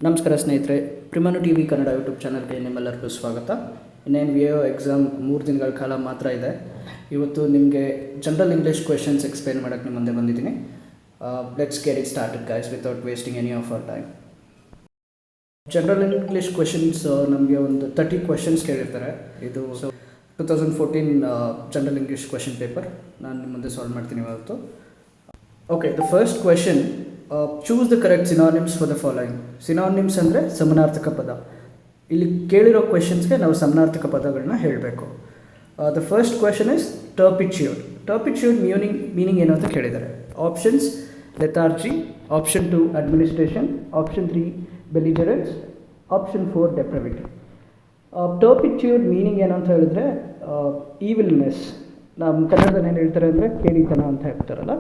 ನಮಸ್ಕಾರ ಸ್ನೇಹಿತರೆ, ಪ್ರಿಮನು T V Kannada YouTube ಚಾನಲ್ಗೆ ನಿಮ್ಮೆಲ್ಲರಿಗೂ ಸ್ವಾಗತ. ಇನ್ನೇನು VAO ಎಕ್ಸಾಮ್ 3 ದಿನಗಳ ಕಾಲ ಮಾತ್ರ ಇದೆ. ಇವತ್ತು ನಿಮಗೆ ಜನರಲ್ ಇಂಗ್ಲೀಷ್ ಕ್ವೆಶನ್ಸ್ ಎಕ್ಸ್ಪ್ಲೇನ್ ಮಾಡೋಕ್ಕೆ ನಿಮ್ಮ ಮುಂದೆ ಬಂದಿದ್ದೀನಿ. Let's get it started guys without wasting any of our time. General English questions ನಮಗೆ ಒಂದು 30 ಕ್ವೆಶನ್ಸ್ ಕೇಳಿರ್ತಾರೆ. ಇದು 2014 ಜನರಲ್ ಇಂಗ್ಲೀಷ್ ಕ್ವೆಶನ್ ಪೇಪರ್ ನಾನು ನಿಮ್ಮ ಮುಂದೆ ಸಾಲ್ವ್ ಮಾಡ್ತೀನಿ ಇವತ್ತು. Okay, the first question, choose the correct synonyms for the following. Synonyms ಅಂದರೆ ಸಮಾನಾರ್ಥಕ ಪದ. ಇಲ್ಲಿ ಕೇಳಿರೋ ಕ್ವೆಶನ್ಸ್ಗೆ ನಾವು ಸಮಾನಾರ್ಥಕ ಪದಗಳನ್ನ ಹೇಳಬೇಕು. The first question is turpitude. Turpitude meaning ಏನು ಅಂತ ಕೇಳಿದ್ದಾರೆ. Options: lethargy, option 2 administration, option 3 belligerence, option 4 depravity. Turpitude meaning ಏನು ಅಂತ ಹೇಳಿದ್ರೆ ಈವಿಲ್ನೆಸ್. ನಮ್ಮ ಕನ್ನಡದಲ್ಲಿ ಏನು ಹೇಳ್ತಾರೆ ಅಂದರೆ ಕೇಡಿತನ ಅಂತ ಹೇಳ್ತಾರಲ್ಲ,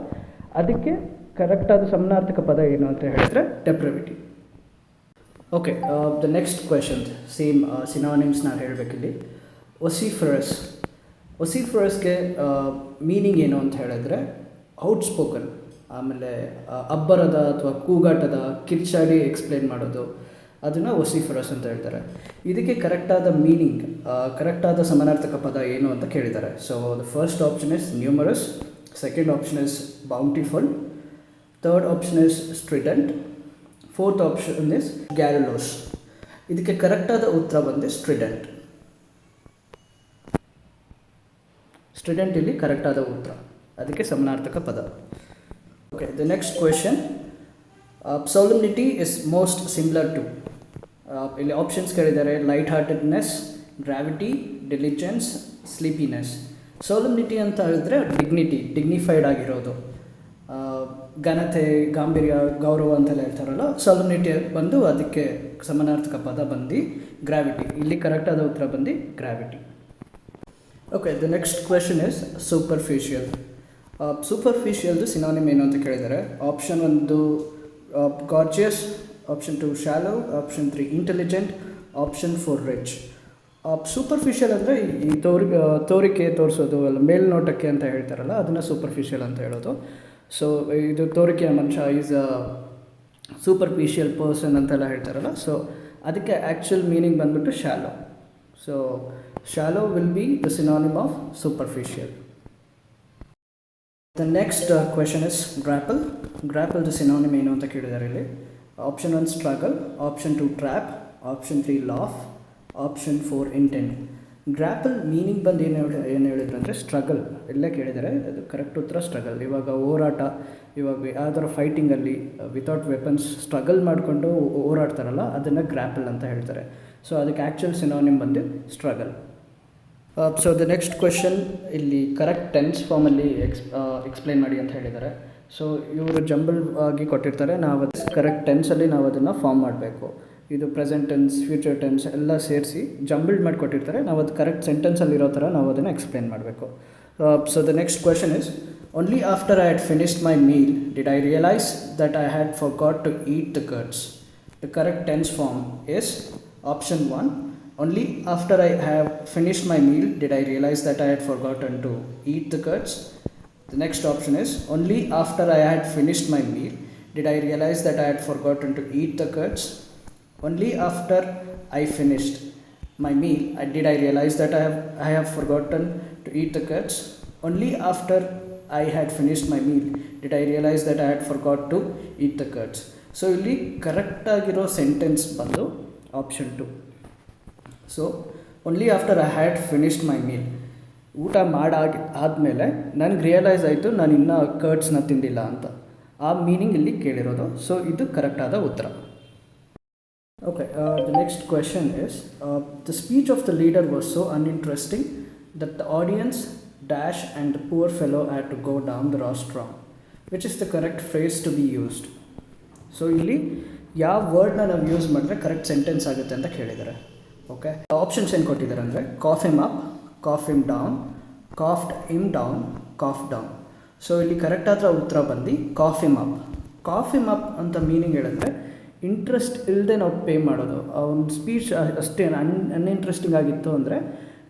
ಅದಕ್ಕೆ ಕರೆಕ್ಟಾದ ಸಮಾನಾರ್ಥಕ ಪದ ಏನು ಅಂತ ಹೇಳಿದ್ರೆ depravity. Okay, the next question same synonyms ನಾವು ಹೇಳಬೇಕಿಲ್ಲಿ. ಒಸಿಫರಸ್. ಒಸಿಫರಸ್ಗೆ ಮೀನಿಂಗ್ ಏನು ಅಂತ ಹೇಳಿದ್ರೆ ಔಟ್ ಸ್ಪೋಕನ್, ಆಮೇಲೆ ಅಬ್ಬರದ ಅಥವಾ ಕೂಗಾಟದ, ಕಿರ್ಚಾಡಿ ಎಕ್ಸ್ಪ್ಲೇನ್ ಮಾಡೋದು, ಅದನ್ನು ಒಸಿಫರಸ್ ಅಂತ ಹೇಳ್ತಾರೆ. ಇದಕ್ಕೆ ಕರೆಕ್ಟಾದ ಮೀನಿಂಗ್, ಕರೆಕ್ಟಾದ ಸಮಾನಾರ್ಥಕ ಪದ ಏನು ಅಂತ ಕೇಳಿದ್ದಾರೆ. So the first option is numerous, second option is bountiful, third option is strident, fourth option is garrulous. ಇದಕ್ಕೆ ಕರೆಕ್ಟಾದ ಉತ್ತರ ಬಂದು ಸ್ಟ್ರಿಡೆಂಟ್. ಸ್ಟ್ರಿಡೆಂಟ್ ಇಲ್ಲಿ ಕರೆಕ್ಟಾದ ಉತ್ತರ, ಅದಕ್ಕೆ ಸಮಾನಾರ್ಥಕ ಪದ. Okay, the next question, solemnity is most similar to. ಇಲ್ಲಿ ಆಪ್ಷನ್ಸ್ ಕೇಳಿದ್ದಾರೆ: light heartedness, gravity, diligence, sleepiness. Solemnity ಅಂತ ಹೇಳಿದ್ರೆ ಡಿಗ್ನಿಫೈಡ್ ಆಗಿರೋದು, ಘನತೆ, ಗಾಂಭೀರ್ಯ, ಗೌರವ ಅಂತೆಲ್ಲ ಹೇಳ್ತಾರಲ್ಲ. ಸೋಲಮ್ನಿಟಿ ಬಂದು ಅದಕ್ಕೆ ಸಮಾನಾರ್ಥಕ ಪದ ಬಂದು ಗ್ರಾವಿಟಿ. ಇಲ್ಲಿ ಕರೆಕ್ಟಾದ ಉತ್ತರ ಬಂದು gravity. Okay, the next question is superficial. ಸೂಪರ್ಫಿಷಿಯಲ್ದು ಸಿನಾನಿಮ್ ಏನು ಅಂತ ಕೇಳಿದ್ದಾರೆ. Option 1 gorgeous, option 2 shallow, option 3 intelligent, option 4 rich. Superficial ಅಂದರೆ ಈ ತೋರಿಕೆ ತೋರಿಸೋದು, ಅಲ್ಲ ಮೇಲ್ನೋಟಕ್ಕೆ ಅಂತ ಹೇಳ್ತಾರಲ್ಲ, ಅದನ್ನು ಸೂಪರ್ಫಿಷಿಯಲ್ ಅಂತ ಹೇಳೋದು. ಸೊ ಇದು ತೋರಿಕೆಯ ಮನುಷ್ಯ ಈಸ್ ಅ ಸೂಪರ್ಫಿಷಿಯಲ್ ಪರ್ಸನ್ ಅಂತೆಲ್ಲ ಹೇಳ್ತಾರಲ್ಲ. ಸೊ ಅದಕ್ಕೆ ಆ್ಯಕ್ಚುಯಲ್ ಮೀನಿಂಗ್ ಬಂದ್ಬಿಟ್ಟು shallow. So shallow will be the synonym of superficial. The next question is grapple. ಗ್ರ್ಯಾಪಲ್ದು ಸಿನಾನಿಮ್ ಏನು ಅಂತ ಕೇಳಿದ್ದಾರೆ ಇಲ್ಲಿ. Option 1 struggle, option 2 trap, option 3 laugh, option 4 intent. Grapple meaning ಬಂದು ಏನು ಹೇಳಿದ್ರು ಅಂದರೆ ಸ್ಟ್ರಗಲ್. ಎಲ್ಲೇ ಕೇಳಿದ್ದಾರೆ, ಅದು ಕರೆಕ್ಟ್ ಉತ್ತರ ಸ್ಟ್ರಗಲ್. ಇವಾಗ ಹೋರಾಟ, ಇವಾಗ ಯಾವ್ದಾರ ಫೈಟಿಂಗಲ್ಲಿ ವಿತೌಟ್ ವೆಪನ್ಸ್ ಸ್ಟ್ರಗಲ್ ಮಾಡಿಕೊಂಡು ಹೋರಾಡ್ತಾರಲ್ಲ, ಅದನ್ನು ಗ್ರ್ಯಾಪಲ್ ಅಂತ ಹೇಳ್ತಾರೆ. ಸೊ ಅದಕ್ಕೆ ಆ್ಯಕ್ಚುಯಲ್ ಸಿನಾನಿಮ್ ಬಂದು struggle. So the next question, ಇಲ್ಲಿ ಕರೆಕ್ಟ್ ಟೆನ್ಸ್ ಫಾರ್ಮಲ್ಲಿ ಎಕ್ಸ್ಪ್ಲೇನ್ ಮಾಡಿ ಅಂತ ಹೇಳಿದ್ದಾರೆ. ಸೊ ಇವರು ಜಂಬಲ್ ಆಗಿ ಕೊಟ್ಟಿರ್ತಾರೆ, ನಾವು ಅದು ಕರೆಕ್ಟ್ ಟೆನ್ಸಲ್ಲಿ ನಾವು ಅದನ್ನು ಫಾರ್ಮ್ ಮಾಡಬೇಕು. ಇದು ಪ್ರೆಸೆಂಟ್ ಟೆನ್ಸ್, ಫ್ಯೂಚರ್ ಟೆನ್ಸ್ ಎಲ್ಲ ಸೇರಿಸಿ ಜಂಬಲ್ಡ್ ಮಾಡಿ ಕೊಟ್ಟಿರ್ತಾರೆ, ನಾವು ಅದು ಕರೆಕ್ಟ್ ಸೆಂಟೆನ್ಸಲ್ಲಿರೋ ಥರ ನಾವು ಅದನ್ನು ಎಕ್ಸ್ಪ್ಲೇನ್ ಮಾಡಬೇಕು. So the next question is, only after I had finished my meal did I realise that I had forgot to eat the curds. The correct tense form is option 1 only after I have finished my meal did I realise that I had forgotten to eat the curds. The next option is only after I had finished my meal did I realise that I had forgotten to eat the curds. Only after I finished my meal did I realize that I have forgotten to eat the curds. Only after I had finished my meal did I realize that I had forgot to eat the curds. So ಇಲ್ಲಿ correct ಆಗಿರೋ sentence ಬಂದು option 2. So only after I had finished my meal, ಊಟ ಆದಮೇಲೆ ನನಗೆ realise ಆಯಿತು ನಾನು ಇನ್ನೂ ಕರ್ಡ್ಸ್ನ ತಿಂದಿಲ್ಲ ಅಂತ. ಆ ಮೀನಿಂಗ್ ಇಲ್ಲಿ ಕೇಳಿರೋದು. ಸೊ ಇದು ಕರೆಕ್ಟಾದ ಉತ್ತರ. Okay, the next question is, the speech of the leader was so uninteresting that the audience dash and the poor fellow had to go down the rostrum. Which is the correct phrase to be used? So ಇಲ್ಲಿ ಯಾವ ವರ್ಡ್ನ ನಾವು use ಮಾಡಿದ್ರೆ correct sentence ಆಗುತ್ತೆ ಅಂತ ಕೇಳಿದ್ದಾರೆ. Okay, options ಏನು ಕೊಟ್ಟಿದ್ದಾರೆ ಅಂದರೆ cough him up, cough him down, coughed him down, cough down. So ಇಲ್ಲಿ ಕರೆಕ್ಟಾದ ಉತ್ತರ ಬಂದು cough him up. Cough him up ಅಂತ ಮೀನಿಂಗ್ ಹೇಳಿದ್ರೆ ಇಂಟ್ರೆಸ್ಟ್ ಇಲ್ಲದೆ ನಾವು ಪೇ ಮಾಡೋದು. ಅವ್ನ ಸ್ಪೀಚ್ ಅಷ್ಟೇ ಅನ್ಇಂಟ್ರೆಸ್ಟಿಂಗ್ ಆಗಿತ್ತು ಅಂದರೆ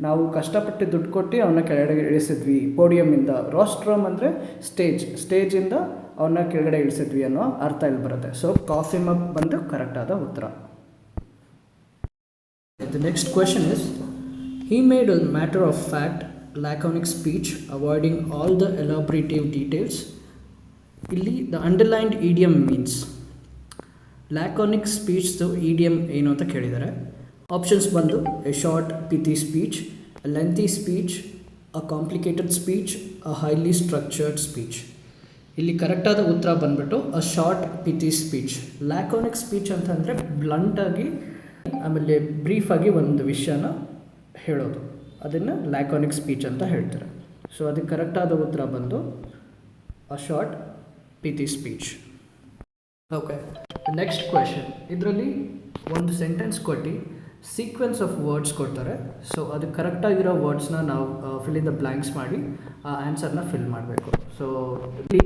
ನಾವು ಕಷ್ಟಪಟ್ಟು ದುಡ್ಡು ಕೊಟ್ಟು ಅವನ್ನ ಕೆಳಗಡೆ ಇಳಿಸಿದ್ವಿ ಪೋಡಿಯಮ್ಮಿಂದ. ರೋಸ್ಟ್ರಮ್ ಅಂದರೆ ಸ್ಟೇಜಿಂದ ಅವನ್ನ ಕೆಳಗಡೆ ಇಳಿಸಿದ್ವಿ ಅನ್ನೋ ಅರ್ಥ ಇಲ್ಲಿ ಬರುತ್ತೆ. ಸೊ ಕಾಫಿ ಮಗ್ ಬಂದು ಕರೆಕ್ಟಾದ ಉತ್ತರ. The next question is, he made a matter of fact laconic speech avoiding all the elaborative details. ಇಲ್ಲಿ the underlined idiom means laconic speech ದು idiom ಏನು ಅಂತ ಕೇಳಿದ್ದಾರೆ. ಆಪ್ಷನ್ಸ್ ಬಂದು a short pithy speech, a lengthy speech, a complicated speech, a highly structured speech. ಇಲ್ಲಿ ಕರೆಕ್ಟಾದ ಉತ್ತರ ಬಂದ್ಬಿಟ್ಟು a short pithy speech. laconic speech ಅಂತಂದರೆ ಬ್ಲಂಟಾಗಿ ಆಮೇಲೆ ಬ್ರೀಫಾಗಿ ಒಂದು ವಿಷಯನ ಹೇಳೋದು, ಅದನ್ನು ಲ್ಯಾಕೋನಿಕ್ ಸ್ಪೀಚ್ ಅಂತ ಹೇಳ್ತಾರೆ. ಸೊ ಅದಕ್ಕೆ ಕರೆಕ್ಟಾದ ಉತ್ತರ ಬಂದು a short pithy speech. Okay, next question. ಇದರಲ್ಲಿ ಒಂದು ಸೆಂಟೆನ್ಸ್ ಕೊಟ್ಟು ಸೀಕ್ವೆನ್ಸ್ ಆಫ್ ವರ್ಡ್ಸ್ ಕೊಡ್ತಾರೆ. ಸೊ ಅದಕ್ಕೆ ಕರೆಕ್ಟಾಗಿರೋ ವರ್ಡ್ಸ್ನ ನಾವು ಫಿಲ್ ಇನ್ ದ ಬ್ಲ್ಯಾಂಕ್ಸ್ ಮಾಡಿ ಆ ಆನ್ಸರ್ನ ಫಿಲ್ ಮಾಡಬೇಕು. ಸೊ ಇಲ್ಲಿ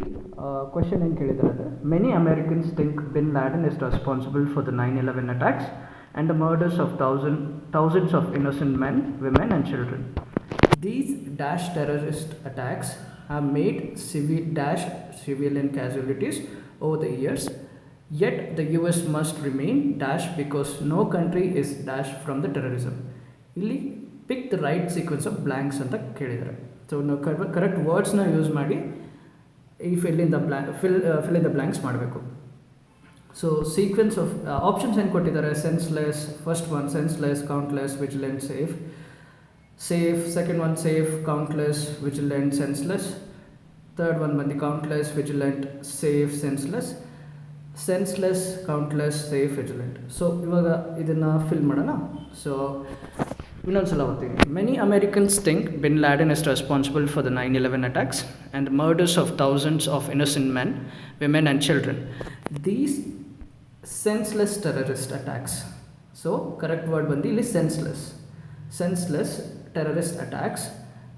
ಕ್ವೆಶನ್ ಏನು ಕೇಳಿದ್ದಾರೆ ಅಂದರೆ, many Americans think bin Laden is responsible for the 9/11 attacks and the murders of thousands of innocent men, women and children. These dash terrorist attacks have made civilian casualties over the years, yet the US must remain dash because no country is dash from the terrorism. Illi pick the right sequence of blanks anta kelidare. So ನಾವು correct words na use ಮಾಡಿ ಈ fill in the blanks ಮಾಡಬೇಕು. So sequence of options ಏನು ಕೊಟ್ಟಿದ್ದಾರೆ? Senseless, first one senseless, countless, vigilant, safe. Second one safe, countless, vigilant, senseless. Third one ಬಂದು countless, vigilant, safe, senseless, countless, safe, vigilant. So ಇವಾಗ ಇದನ್ನು fill ಮಾಡೋಣ. So ಇನ್ನೊಂದ್ಸಲ ಓದ್ತೀನಿ. Many Americans think bin Laden is responsible for the 9/11 attacks and murders of thousands of innocent men, women and children. These senseless terrorist attacks. So correct word bandi illi senseless terrorist attacks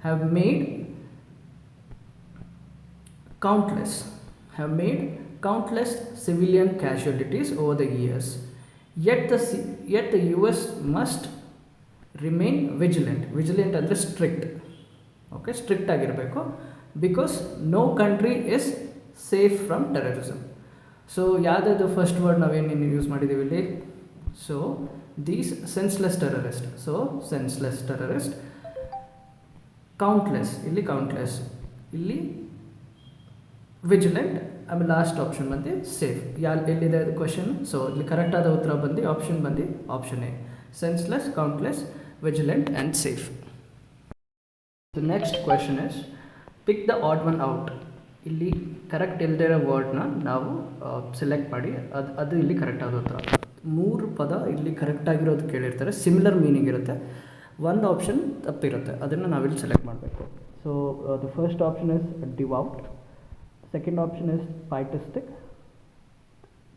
have made countless civilian casualties over the years, yet the US must remain vigilant andre strict. Okay, strict agirbeku because no country is safe from terrorism. So ಯಾವುದಾದ್ರು first word ನಾವೇನೇನು use ಮಾಡಿದ್ದೀವಿ ಇಲ್ಲಿ? So these senseless terrorist. So senseless terrorist, countless, ಇಲ್ಲಿ vigilant, ಆಮೇಲೆ last option ಬಂದು safe. ಎಲ್ಲಿದೆ ಅದು question? So ಇಲ್ಲಿ ಕರೆಕ್ಟಾದ ಉತ್ತರ ಬಂದು option A, senseless, countless, vigilant and safe. The next question is, pick the odd one out. ಇಲ್ಲಿ ಕರೆಕ್ಟ್ ಇಲ್ಲದೇ ಇರೋ ವರ್ಡ್ನ ನಾವು ಸೆಲೆಕ್ಟ್ ಮಾಡಿ ಅದು ಇಲ್ಲಿ ಕರೆಕ್ಟಾದ ಉತ್ತರ. 3 ಪದ ಇಲ್ಲಿ ಕರೆಕ್ಟಾಗಿರೋದು ಕೇಳಿರ್ತಾರೆ, ಸಿಮಿಲರ್ ಮೀನಿಂಗ್ ಇರುತ್ತೆ. ಒಂದು ಆಪ್ಷನ್ ತಪ್ಪಿರುತ್ತೆ, ಅದನ್ನು ನಾವಿಲ್ಲಿ ಸೆಲೆಕ್ಟ್ ಮಾಡಬೇಕು. So the first option is devout, second option is pietistic,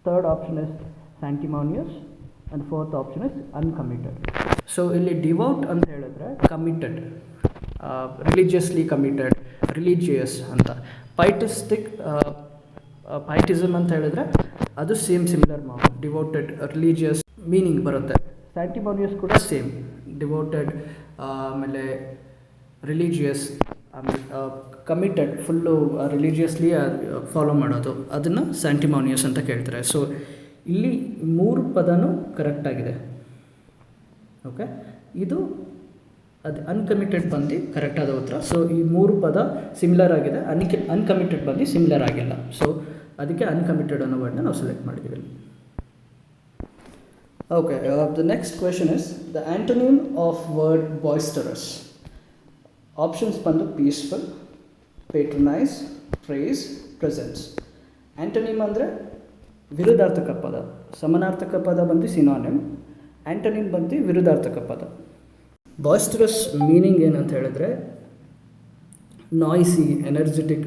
third option is sanctimonious and fourth option is uncommitted. So ಇಲ್ಲಿ ಡಿವೌಟ್ ಅಂತ ಹೇಳಿದ್ರೆ ಕಮಿಟೆಡ್, ರಿಲಿಜಿಯಸ್ಲಿ ಕಮಿಟೆಡ್, ರಿಲಿಜಿಯಸ್ ಅಂತ. ಪೈಟಿಸ್ಟಿಕ್, ಪೈಟಿಸಮ್ ಅಂತ ಹೇಳಿದ್ರೆ ಅದು ಸಿಮಿಲರ್ ಡಿವೋಟೆಡ್, ರಿಲಿಜಿಯಸ್ ಮೀನಿಂಗ್ ಬರುತ್ತೆ. ಸ್ಯಾಂಟಿಮೋನಿಯಸ್ ಕೂಡ ಸೇಮ್, ಡಿವೋಟೆಡ್, ಆಮೇಲೆ ರಿಲಿಜಿಯಸ್, ಆಮೇಲೆ ಕಮಿಟೆಡ್, ಫುಲ್ಲು ರಿಲಿಜಿಯಸ್ಲಿ ಫಾಲೋ ಮಾಡೋದು, ಅದನ್ನು ಸ್ಯಾಂಟಿಮೋನಿಯಸ್ ಅಂತ ಕೇಳ್ತಾರೆ. ಸೊ ಇಲ್ಲಿ 3 ಪದನೂ ಕರೆಕ್ಟಾಗಿದೆ. ಓಕೆ, ಇದು ಅದು ಅನ್ಕಮಿಟೆಡ್ ಬಂದು ಕರೆಕ್ಟಾದ ಉತ್ತರ. ಸೊ ಈ 3 ಪದ ಸಿಮಿಲರ್ ಆಗಿದೆ, ಅನ್ಕಮಿಟೆಡ್ ಬಂದು ಸಿಮಿಲರ್ ಆಗಿಲ್ಲ. ಸೊ ಅದಕ್ಕೆ ಅನ್ಕಮಿಟೆಡ್ ಅನ್ನೋ ವರ್ಡ್ನ ನಾವು ಸೆಲೆಕ್ಟ್ ಮಾಡಿದ್ದೀವಿ. Okay, the next question is the antonym of word boisterous. Options ಬಂದು peaceful, patronize, praise, presence. Antonym ಅಂದರೆ ವಿರುದ್ಧಾರ್ಥಕ ಪದ, ಸಮಾನಾರ್ಥಕ ಪದ ಬಂದು ಸಿನಾನಿಮ್, ಆ್ಯಂಟೋನಿಮ್ ಬಂದು ವಿರುದ್ಧಾರ್ಥಕ ಪದ. ಬಾಯ್ಸ್ಟರಸ್ ಮೀನಿಂಗ್ ಏನಂತ ಹೇಳಿದ್ರೆ ನಾಯ್ಸಿ, ಎನರ್ಜೆಟಿಕ್,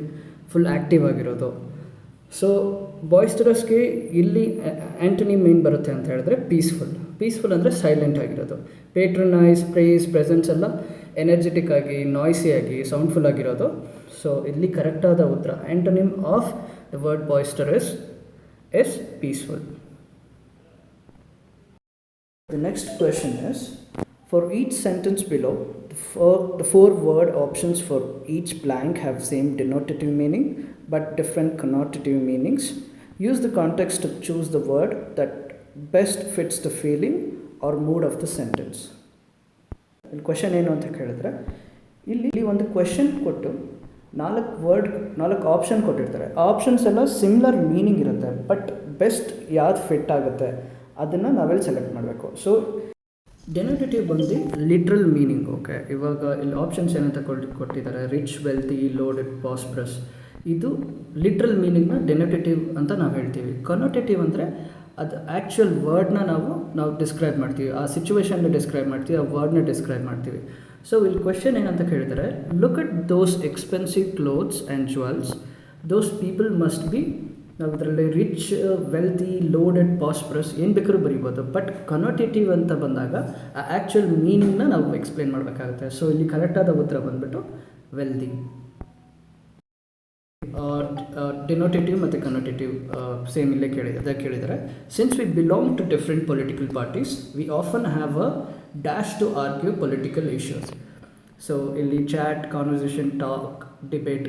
ಫುಲ್ ಆ್ಯಕ್ಟಿವ್ ಆಗಿರೋದು. ಸೊ ಬಾಯ್ಸ್ಟರಸ್ಗೆ ಇಲ್ಲಿ ಆ್ಯಂಟೋನಿಮ್ ಏನು ಬರುತ್ತೆ ಅಂತ ಹೇಳಿದ್ರೆ ಪೀಸ್ಫುಲ್ ಅಂದರೆ ಸೈಲೆಂಟ್ ಆಗಿರೋದು. ಪೇಟ್ರನೈಸ್, ಪ್ರೇಸ್, ಪ್ರೆಸೆನ್ಸ್ ಎಲ್ಲ ಎನರ್ಜೆಟಿಕ್ ಆಗಿ, ನಾಯ್ಸಿ ಆಗಿ, ಸೌಂಡ್ಫುಲ್ ಆಗಿರೋದು. ಸೊ ಇಲ್ಲಿ ಕರೆಕ್ಟಾದ ಉತ್ತರ antonym of the word boisterous is peaceful. The next question is, For each sentence below, the four word options for each blank have same denotative meaning but different connotative meanings. Use the context to choose the word that best fits the feeling or mood of the sentence. ಇಲ್ಲಿ question ಏನು ಅಂತ ಕೇಳಿದ್ರೆ, ಇಲ್ಲಿ ಒಂದು question ಕೊಟ್ಟು 4 option ಕೊಟ್ಟಿರ್ತಾರೆ. ಆ options ಎಲ್ಲ ಸಿಮಿಲರ್ ಮೀನಿಂಗ್ ಇರುತ್ತೆ, ಬಟ್ ಬೆಸ್ಟ್ ಯಾವ್ದು ಫಿಟ್ ಆಗುತ್ತೆ ಅದನ್ನು ನಾವೆಲ್ಲಿ ಸೆಲೆಕ್ಟ್ ಮಾಡಬೇಕು. ಸೊ ಡೆನೋಟೇಟಿವ್ ಬಂದು ಲಿಟ್ರಲ್ ಮೀನಿಂಗ್. ಓಕೆ, ಇವಾಗ ಇಲ್ಲಿ ಆಪ್ಷನ್ಸ್ ಏನಂತ ಕೊಟ್ಟಿದ್ದಾರೆ, ರಿಚ್, ವೆಲ್ತಿ, ಲೋಡೆಡ್, ಪ್ರಾಸ್ಪರಸ್. ಇದು ಲಿಟ್ರಲ್ ಮೀನಿಂಗ್ನ ಡೆನೋಟೇಟಿವ್ ಅಂತ ನಾವು ಹೇಳ್ತೀವಿ. ಕನೋಟೇಟಿವ್ ಅಂದರೆ ಅದು ಆ್ಯಕ್ಚುಯಲ್ ವರ್ಡ್ನ ನಾವು ಡಿಸ್ಕ್ರೈಬ್ ಮಾಡ್ತೀವಿ, ಆ ಸಿಚುವೇಶನ್ನ ಡಿಸ್ಕ್ರೈಬ್ ಮಾಡ್ತೀವಿ, ಆ ವರ್ಡ್ನ ಡಿಸ್ಕ್ರೈಬ್ ಮಾಡ್ತೀವಿ. ಸೊ ಇಲ್ಲಿ ಕ್ವೆಶನ್ ಏನಂತ ಕೇಳಿದರೆ, look at those expensive clothes and jewels, those people must be. ನಾವು ಇದರಲ್ಲಿ ರಿಚ್, ವೆಲ್ತಿ, ಲೋಡೆಡ್, ಪ್ರಾಸ್ಪರಸ್ ಏನು ಬೇಕಾದ್ರೂ ಬರೀಬೋದು. ಬಟ್ ಕನೋಟೇಟಿವ್ ಅಂತ ಬಂದಾಗ ಆ ಆ್ಯಕ್ಚುಯಲ್ ಮೀನಿಂಗ್ನ ನಾವು ಎಕ್ಸ್ಪ್ಲೇನ್ ಮಾಡಬೇಕಾಗುತ್ತೆ. ಸೊ ಇಲ್ಲಿ ಕರೆಕ್ಟಾದ ಉತ್ತರ ಬಂದುಬಿಟ್ಟು ವೆಲ್ದಿ. ಡಿನೋಟೇಟಿವ್ ಮತ್ತು ಕನೋಟೇಟಿವ್ ಸೇಮ್ ಇಲ್ಲೇ ಕೇಳಿದರೆ, since we belong to different political parties we often have a dash to argue political issues. So ಇಲ್ಲಿ ಚಾಟ್, ಕಾನ್ವರ್ಸೇಷನ್, ಟಾಕ್, ಡಿಬೇಟ್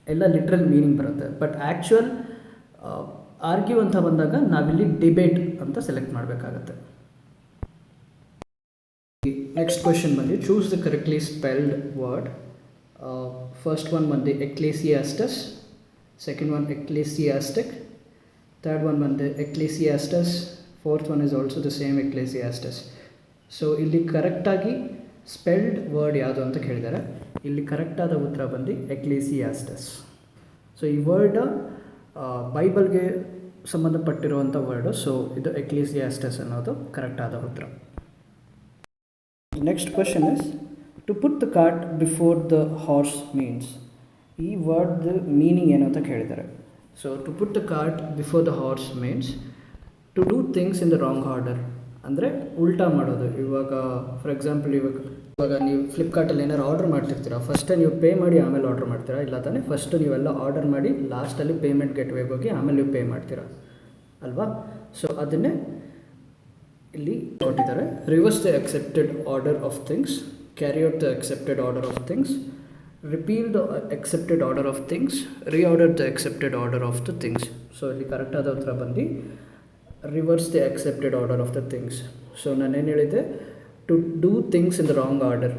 ಎಲ್ಲ ಲಿಟ್ರಲ್ ಮೀನಿಂಗ್ ಬರುತ್ತೆ. ಬಟ್ ಆ್ಯಕ್ಚುಯಲ್ ಆರ್ಗ್ಯೂ ಅಂತ ಬಂದಾಗ ನಾವಿಲ್ಲಿ ಡಿಬೇಟ್ ಅಂತ ಸೆಲೆಕ್ಟ್ ಮಾಡಬೇಕಾಗತ್ತೆ. ನೆಕ್ಸ್ಟ್ ಕ್ವೆಶನ್ ಬಂದು choose the correctly spelled word. First one ಬಂದು Ecclesiastes, second one ecclesiastic, third one ಬಂದು Ecclesiastes, fourth one is also the same Ecclesiastes. So ಇಲ್ಲಿ ಕರೆಕ್ಟಾಗಿ ಸ್ಪೆಲ್ಡ್ ವರ್ಡ್ ಯಾವುದು ಅಂತ ಕೇಳಿದ್ದಾರೆ. ಇಲ್ಲಿ ಕರೆಕ್ಟಾದ ಉತ್ತರ ಬಂದು ಎಕ್ಲೇಸಿಯಾಸ್ಟಸ್. ಸೊ ಈ ವರ್ಡ್ ಬೈಬಲ್ಗೆ ಸಂಬಂಧಪಟ್ಟಿರುವಂಥ ವರ್ಡು. ಸೊ ಇದು ಎಕ್ಲೇಸಿಯಾಸ್ಟಸ್ ಅನ್ನೋದು ಕರೆಕ್ಟಾದ ಉತ್ತರ. Next question is, to put the cart before the horse means. ಈ ವರ್ಡ್ದು ಮೀನಿಂಗ್ ಏನು ಅಂತ ಕೇಳಿದ್ದಾರೆ. So to put the cart before the horse means to do things in the wrong order, ಅಂದರೆ ಉಲ್ಟಾ ಮಾಡೋದು. ಇವಾಗ ಫಾರ್ ಎಕ್ಸಾಂಪಲ್, ಇವಾಗ ನೀವು ಫ್ಲಿಪ್ಕಾರ್ಟಲ್ಲಿ ಏನಾರು ಆರ್ಡರ್ ಮಾಡ್ತಿರ್ತೀರ, ಫಸ್ಟೇ ನೀವು ಪೇ ಮಾಡಿ ಆಮೇಲೆ ಆರ್ಡರ್ ಮಾಡ್ತೀರಾ, ಇಲ್ಲ ತಾನೇ ಫಸ್ಟು ನೀವೆಲ್ಲ ಆರ್ಡರ್ ಮಾಡಿ ಲಾಸ್ಟಲ್ಲಿ ಪೇಮೆಂಟ್ ಗೆಟ್ವೇಗೆ ಹೋಗಿ ಆಮೇಲೆ ನೀವು ಪೇ ಮಾಡ್ತೀರಾ ಅಲ್ವಾ. ಸೊ ಅದನ್ನೇ ಇಲ್ಲಿ ಕೊಟ್ಟಿದ್ದಾರೆ. Reverse the accepted order of things, carry out the accepted order of things, repeal the accepted order of things, reorder the accepted order of the things. So ಇಲ್ಲಿ ಕರೆಕ್ಟಾದ ಉತ್ತರ ಬಂದು reverse the accepted order of the things. So ನಾನೇನು ಹೇಳಿದ್ದೆ, to do things in the wrong order,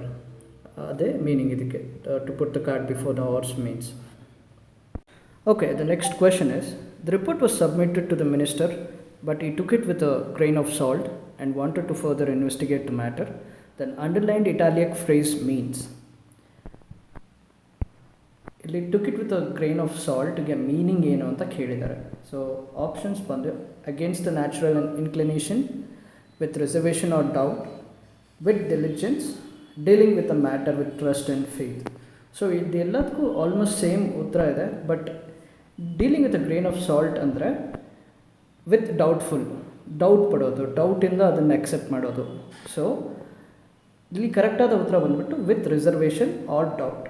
ಅದೇ meaning ಇದಕ್ಕೆ. To put the cart before the horse means. Okay, the next question is, the report was submitted to the minister but he took it with a grain of salt and wanted to further investigate the matter. Then underlined italic phrase means. ಇಲ್ಲಿ took it with a grain of ಸಾಲ್ಟ್ಗೆ meaning ಏನು ಅಂತ ಕೇಳಿದ್ದಾರೆ. So options ಬಂದು against the natural inclination, with reservation or doubt, with diligence, dealing with a matter with trust and faith. So ಇದೆಲ್ಲದಕ್ಕೂ almost same ಉತ್ತರ ಇದೆ. But dealing with a grain of salt ಅಂದರೆ with doubtful, doubt ಪಡೋದು, ಡೌಟಿಂದ ಅದನ್ನು accept ಮಾಡೋದು. So ಇಲ್ಲಿ ಕರೆಕ್ಟಾದ ಉತ್ತರ ಬಂದುಬಿಟ್ಟು with reservation or doubt.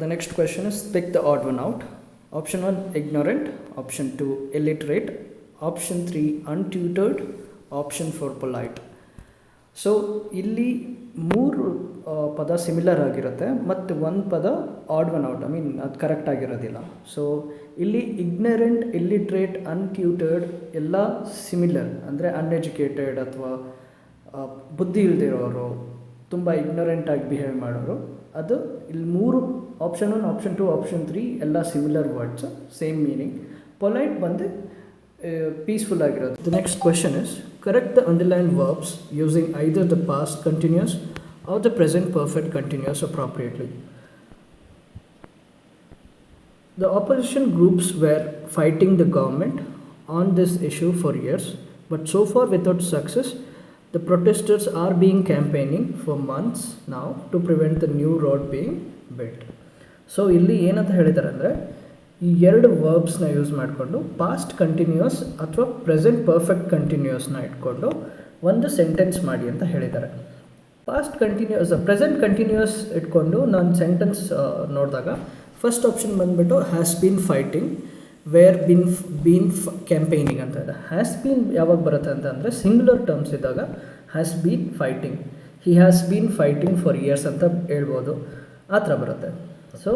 The next question is, pick the odd one out. Option 1 ignorant, option 2 illiterate, option 3 untutored, option 4 polite. So ಇಲ್ಲಿ 3 ಪದ ಸಿಮಿಲರ್ ಆಗಿರುತ್ತೆ ಮತ್ತು ಒಂದು ಪದ odd one out, I mean ಅದು ಕರೆಕ್ಟ್ ಆಗಿರೋದಿಲ್ಲ. ಸೊ ಇಲ್ಲಿ ಇಗ್ನರೆಂಟ್, ಇಲ್ಲಿಟ್ರೇಟ್, ಅನ್ಟ್ಯೂಟರ್ಡ್ ಎಲ್ಲ ಸಿಮಿಲರ್, ಅಂದರೆ ಅನ್ಎಜುಕೇಟೆಡ್ ಅಥವಾ ಬುದ್ಧಿ ಇಲ್ದಿರೋರು, ತುಂಬ ಇಗ್ನೊರೆಂಟಾಗಿ ಬಿಹೇವ್ ಮಾಡೋರು. ಅದು ಇಲ್ಲಿ 3 ಆಪ್ಷನ್ 1, ಆಪ್ಷನ್ 2, ಆಪ್ಷನ್ 3 ಎಲ್ಲ similar words, same meaning. Polite ಬಂದು ಪೀಸ್ಫುಲ್ ಆಗಿರೋದು. The next question is, correct the underlined verbs using either the past continuous or the present perfect continuous appropriately. The opposition groups were fighting the government on this issue for years, but so far without success. The protesters are being campaigning for months now to prevent the new road being built. So ಇಲ್ಲಿ ಏನಂತ ಹೇಳಿದ್ದಾರೆ ಅಂದರೆ, ಈ 2 ವರ್ಬ್ಸ್ನ use ಮಾಡಿಕೊಂಡು past continuous ಅಥವಾ present perfect ಕಂಟಿನ್ಯೂಸ್ನ ಇಟ್ಕೊಂಡು ಒಂದು sentence ಮಾಡಿ ಅಂತ ಹೇಳಿದ್ದಾರೆ. ಪಾಸ್ಟ್ ಕಂಟಿನ್ಯೂಸ್, ಪ್ರೆಸೆಂಟ್ ಕಂಟಿನ್ಯೂಸ್ ಇಟ್ಕೊಂಡು ನಾನು ಸೆಂಟೆನ್ಸ್ ನೋಡಿದಾಗ ಫಸ್ಟ್ ಆಪ್ಷನ್ ಬಂದುಬಿಟ್ಟು has been fighting, were been campaigning ಅಂತ ಇದೆ. ಹ್ಯಾಸ್ ಬೀನ್ ಯಾವಾಗ ಬರುತ್ತೆ ಅಂತಂದರೆ ಸಿಂಗ್ಯುಲರ್ ಟರ್ಮ್ಸ್ ಇದ್ದಾಗ has been fighting, he has been fighting for years ಅಂತ ಹೇಳ್ಬೋದು, ಆ ಥರ ಬರುತ್ತೆ. ಸೊ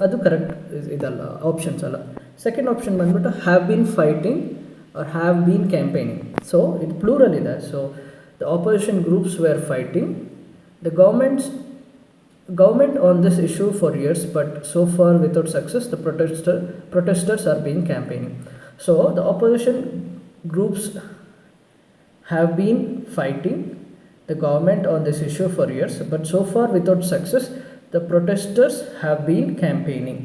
ಅದು ಕರೆಕ್ಟ್ ಇದಲ್ಲ, ಆಪ್ಷನ್ಸ್ ಅಲ್ಲ. ಸೆಕೆಂಡ್ ಆಪ್ಷನ್ ಬಂದ್ಬಿಟ್ಟು have been fighting or have been campaigning. So ಇದು ಪ್ಲೂರಲ್ ಇದೆ. So the opposition groups were fighting the government on this issue for years, but so far without success. The protesters are being campaigning. So the opposition groups have been fighting the government on this issue for years, but so far without success. The protesters have been campaigning.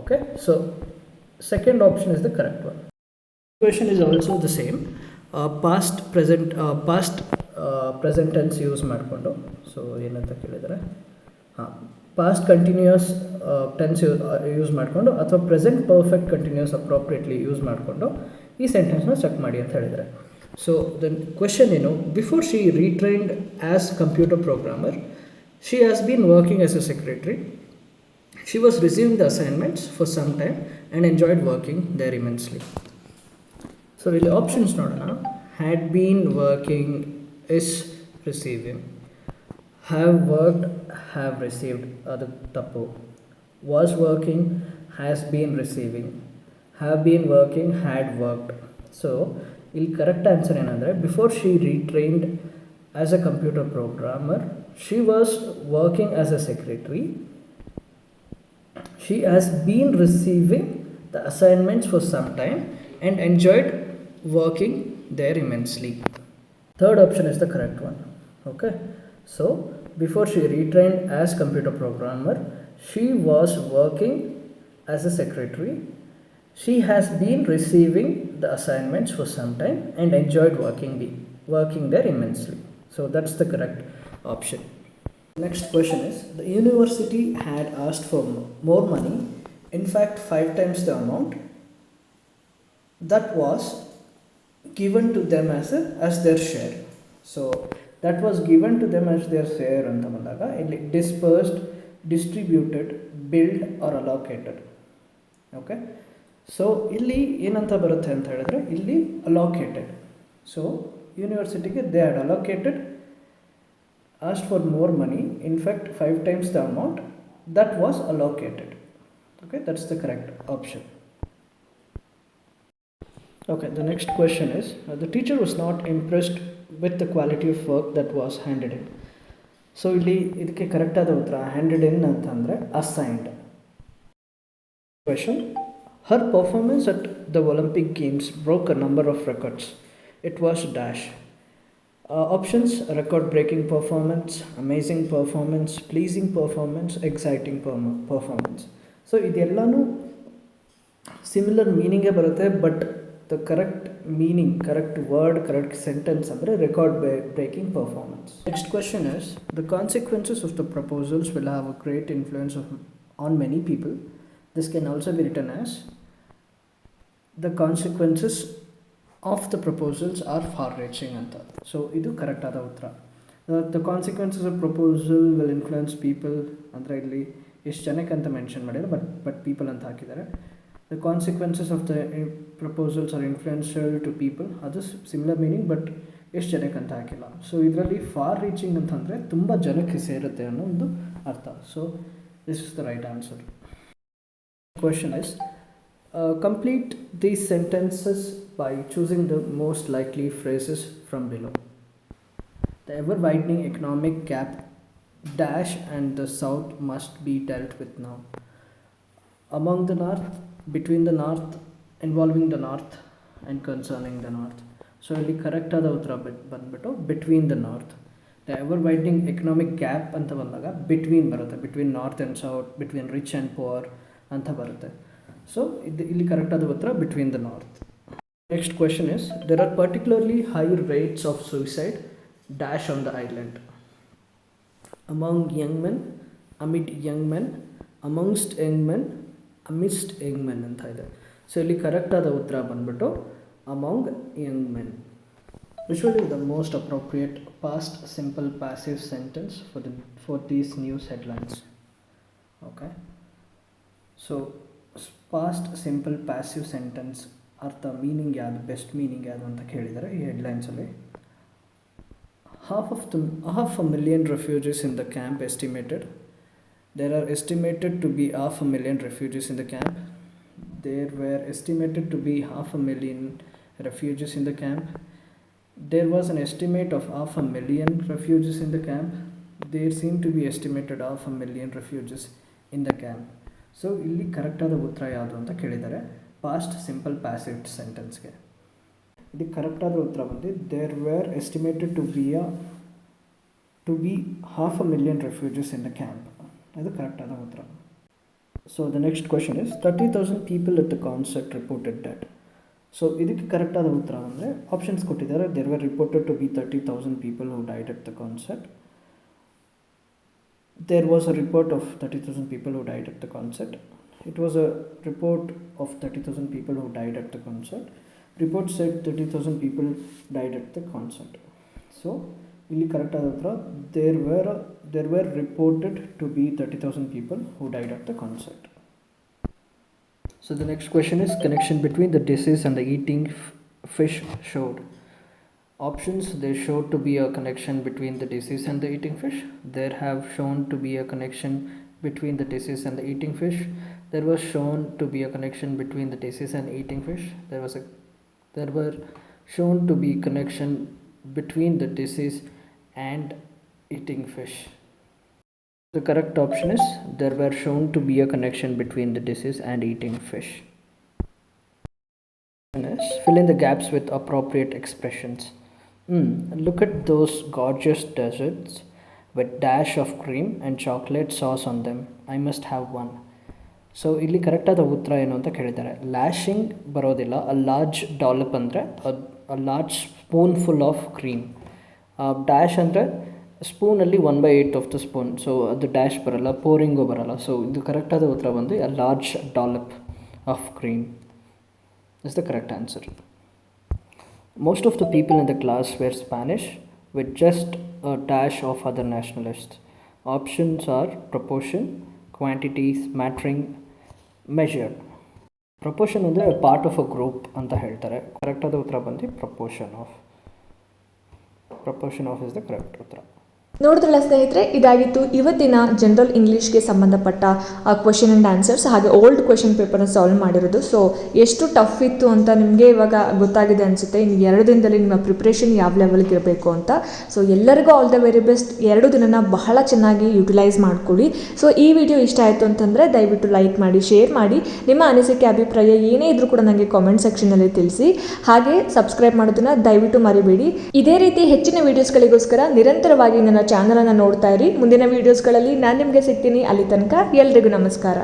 Okay, so second option is the correct one. Question is also the same. Past present tense use ಮಾಡಿಕೊಂಡು, so ಏನಂತ ಕೇಳಿದರೆ past continuous tense use ಮಾಡಿಕೊಂಡು ಅಥವಾ present perfect continuous appropriately use ಮಾಡಿಕೊಂಡು ಈ ಸೆಂಟೆನ್ಸ್ನ check ಮಾಡಿ ಅಂತ ಹೇಳಿದರೆ. ಸೊ ದ ಕ್ವೆಶನ್ ಏನು, before she retrained as computer programmer, she has been working as a secretary, she was receiving the assignments for some time and enjoyed working there immensely. So ಇಲ್ಲಿ options ನೋಡೋಣ. Had been working is receiving, have worked, have received, ಅದು ತಪ್ಪು. was working, has been receiving, have been working, had worked. So ಇಲ್ಲಿ correct answer ಏನಂದರೆ, before she retrained as a computer programmer, she was working as a secretary, she has been receiving the assignments for some time and enjoyed working there immensely. Third option is the correct one. Okay, so before she retrained as computer programmer, she was working as a secretary, she has been receiving the assignments for some time and enjoyed working there immensely. So that's the correct option. Next question is, the university had asked for more money, in fact 5 times the amount that was given to them as their share. So that was given to them as their share ಅಂತ ಬಂದಾಗ ಇಲ್ಲಿ dispersed, distributed, billed or allocated. Okay, so ಇಲ್ಲಿ ಏನಂತ ಬರುತ್ತೆ ಅಂತ ಹೇಳಿದ್ರೆ, ಇಲ್ಲಿ allocated. So ಯೂನಿವರ್ಸಿಟಿಗೆ they had allocated, asked for more money, in fact 5 times the amount that was allocated. Okay, that's the correct option. Okay, the next question is, the teacher was not impressed with the quality of work that was handed in. So ಇಲ್ಲಿ ಇದಕ್ಕೆ ಕರೆಕ್ಟಾದ ಉತ್ತರ handed in ಅಂತಂದರೆ assigned. Question, her performance at the Olympic games broke a number of records, it was dash. Options, record breaking performance, amazing performance, pleasing performance, exciting performance. So ಇದೆಲ್ಲನೂ similar ಮೀನಿಂಗೇ ಬರುತ್ತೆ, but the correct meaning, correct word, correct sentence ಅಂದರೆ record breaking performance. Next question is, the consequences of the proposals will have a great influence on many people. This can also be written as, the consequences of the proposals are far reaching ಅಂತ. So ಇದು correct ಆದ ಉತ್ತರ. The consequences of proposal will influence people ಅಂದರೆ ಇಲ್ಲಿ ಎಷ್ಟು ಜನಕ್ಕೆ ಅಂತ mention ಮಾಡಿದ್ರು, ಬಟ್ ಪೀಪಲ್ ಅಂತ ಹಾಕಿದ್ದಾರೆ. The consequences of the proposals are influential to people, ಅದು ಸಿಮಿಲರ್ ಮೀನಿಂಗ್, ಬಟ್ ಎಷ್ಟು ಜನಕ್ಕೆ ಅಂತ ಹಾಕಿಲ್ಲ. ಸೊ ಇದರಲ್ಲಿ ಫಾರ್ ರೀಚಿಂಗ್ ಅಂತಂದರೆ ತುಂಬ ಜನಕ್ಕೆ ಸೇರುತ್ತೆ ಅನ್ನೋ ಒಂದು ಅರ್ಥ. So this is the right answer. Question is, complete these sentences by choosing the most likely phrases from below. The ever widening economic gap dash and the south must be delt with now. Among the north, between the north, involving the north and concerning the north. So ಇಲ್ಲಿ ಕರೆಕ್ಟಾದ ಉತ್ತರ ಬಂದ್ಬಿಟ್ಟು between the north. The ever widening economic gap ಅಂತ ಬಂದಾಗ between ಬರುತ್ತೆ, between north and south, between rich and poor ಅಂತ ಬರುತ್ತೆ. So ಇಲ್ಲಿ ಕರೆಕ್ಟಾದ ಉತ್ತರ between the north. Next question is, there are particularly high rates of suicide dash on the island. Among young men, amid young men, amongst young men, amidst young men ಅಂತ ಇದೆ. So ಇಲ್ಲಿ ಕರೆಕ್ಟಾದ ಉತ್ತರ ಬಂದ್ಬಿಟ್ಟು among young men. Which will be the most appropriate past simple passive sentence for these news headlines. Okay, so past simple passive sentence ಅರ್ಥ, meaning ಯಾವುದು, best meaning ಯಾವುದು ಅಂತ ಕೇಳಿದ್ದಾರೆ ಈ ಹೆಡ್ಲೈನ್ಸಲ್ಲಿ. half a million refugees in the camp estimated. There are estimated to be half a million refugees in the camp. There were estimated to be half a million refugees in the camp. There was an estimate of half a million refugees in the camp. There seem to be estimated half a million refugees in the camp. So ಇಲ್ಲಿ ಕರೆಕ್ಟಾದ ಉತ್ತರ ಯಾವುದು ಅಂತ ಕೇಳಿದ್ದಾರೆ past simple passive ಸೆಂಟೆನ್ಸ್ಗೆ. ಇದಕ್ಕೆ ಕರೆಕ್ಟಾದ ಉತ್ತರ ಬಂದು there were estimated to be half a million refugees in the camp. ಅದು ಕರೆಕ್ಟಾದ ಉತ್ತರ. So the next question is 30,000 people at the concert reported dead. So ಇದಕ್ಕೆ ಕರೆಕ್ಟಾದ ಉತ್ತರ ಅಂದರೆ ಆಪ್ಷನ್ಸ್ ಕೊಟ್ಟಿದ್ದಾರೆ. There were reported to be 30,000 people who died at the concert. There was a report of 30,000 people who died at the concert. It was a report of 30,000 people who died at the concert. Report said 30,000 people died at the concert. So, ಇಲ್ಲಿ ಕರೆಕ್ಟಾದ ಉತ್ತರ there were reported to be 30,000 people who died at the concert. So the next question is connection between the disease and the eating fish showed. Options: there showed to be a connection between the disease and the eating fish. There have shown to be a connection between the disease and the eating fish. There was shown to be a connection between the disease and eating fish. There were shown to be connection between the disease and eating fish. The correct option is there were shown to be a connection between the disease and eating fish. Fill in the gaps with appropriate expressions. Look at those gorgeous desserts with dash of cream and chocolate sauce on them. I must have one. So ಇಲ್ಲಿ ಕರೆಕ್ಟಾದ ಉತ್ತರ ಏನು ಅಂತ ಕೇಳಿದ್ದಾರೆ. ಲ್ಯಾಶಿಂಗ್ ಬರೋದಿಲ್ಲ. ಅ large dollop ಅಂದರೆ a large spoon full of cream. Dash ಅಂದರೆ ಸ್ಪೂನಲ್ಲಿ 1/8 ಆಫ್ ದ ಸ್ಪೂನ್. ಸೊ ಅದು ಡ್ಯಾಶ್ ಬರೋಲ್ಲ, ಪೋರಿಂಗು ಬರೋಲ್ಲ. ಸೊ ಇದು ಕರೆಕ್ಟಾದ ಉತ್ತರ ಬಂದು a large dollop of cream is the correct answer. Most of the people in the class were Spanish with just a dash of other nationalists. Options are proportion, quantities, mattering, measured. Proportion ಅಂದರೆ part of a group ಅಂತ ಹೇಳ್ತಾರೆ. ಕರೆಕ್ಟಾದ ಉತ್ತರ ಬಂದು proportion of is the correct ಉತ್ತರ. ನೋಡಿದ್ರಲ್ಲ ಸ್ನೇಹಿತರೆ, ಇದಾಗಿತ್ತು ಇವತ್ತಿನ ಜನರಲ್ ಇಂಗ್ಲೀಷ್ಗೆ ಸಂಬಂಧಪಟ್ಟ ಕ್ವೆಶನ್ ಆ್ಯಂಡ್ ಆನ್ಸರ್ಸ್, ಹಾಗೆ ಓಲ್ಡ್ ಕ್ವೆಶನ್ ಪೇಪರ್ನ ಸಾಲ್ವ್ ಮಾಡಿರೋದು. ಸೊ ಎಷ್ಟು ಟಫ್ ಇತ್ತು ಅಂತ ನಿಮಗೆ ಇವಾಗ ಗೊತ್ತಾಗಿದೆ ಅನಿಸುತ್ತೆ. ಇನ್ನು 2 ದಿನದಲ್ಲಿ ನಿಮ್ಮ ಪ್ರಿಪ್ರೇಷನ್ ಯಾವ ಲೆವೆಲ್ಗೆ ಇರಬೇಕು ಅಂತ. ಸೊ ಎಲ್ಲರಿಗೂ ಆಲ್ ದ ವೆರಿ ಬೆಸ್ಟ್. 2 ದಿನನ ಬಹಳ ಚೆನ್ನಾಗಿ ಯುಟಿಲೈಸ್ ಮಾಡ್ಕೊಳ್ಳಿ. ಸೊ ಈ ವಿಡಿಯೋ ಇಷ್ಟ ಆಯಿತು ಅಂತಂದರೆ ದಯವಿಟ್ಟು ಲೈಕ್ ಮಾಡಿ, ಶೇರ್ ಮಾಡಿ. ನಿಮ್ಮ ಅನಿಸಿಕೆ ಅಭಿಪ್ರಾಯ ಏನೇ ಇದ್ರೂ ಕೂಡ ನನಗೆ ಕಾಮೆಂಟ್ ಸೆಕ್ಷನಲ್ಲಿ ತಿಳಿಸಿ. ಹಾಗೆ ಸಬ್ಸ್ಕ್ರೈಬ್ ಮಾಡೋದನ್ನು ದಯವಿಟ್ಟು ಮರಿಬೇಡಿ. ಇದೇ ರೀತಿ ಹೆಚ್ಚಿನ ವೀಡಿಯೋಸ್ಗಳಿಗೋಸ್ಕರ ನಿರಂತರವಾಗಿ ನನ್ನ ಚಾನಲನ್ನು ನೋಡ್ತಾ ಇರಿ. ಮುಂದಿನ ವೀಡಿಯೋಸ್ಗಳಲ್ಲಿ ನಾನು ನಿಮಗೆ ಸಿಗ್ತೀನಿ. ಅಲ್ಲಿ ತನಕ ಎಲ್ರಿಗೂ ನಮಸ್ಕಾರ.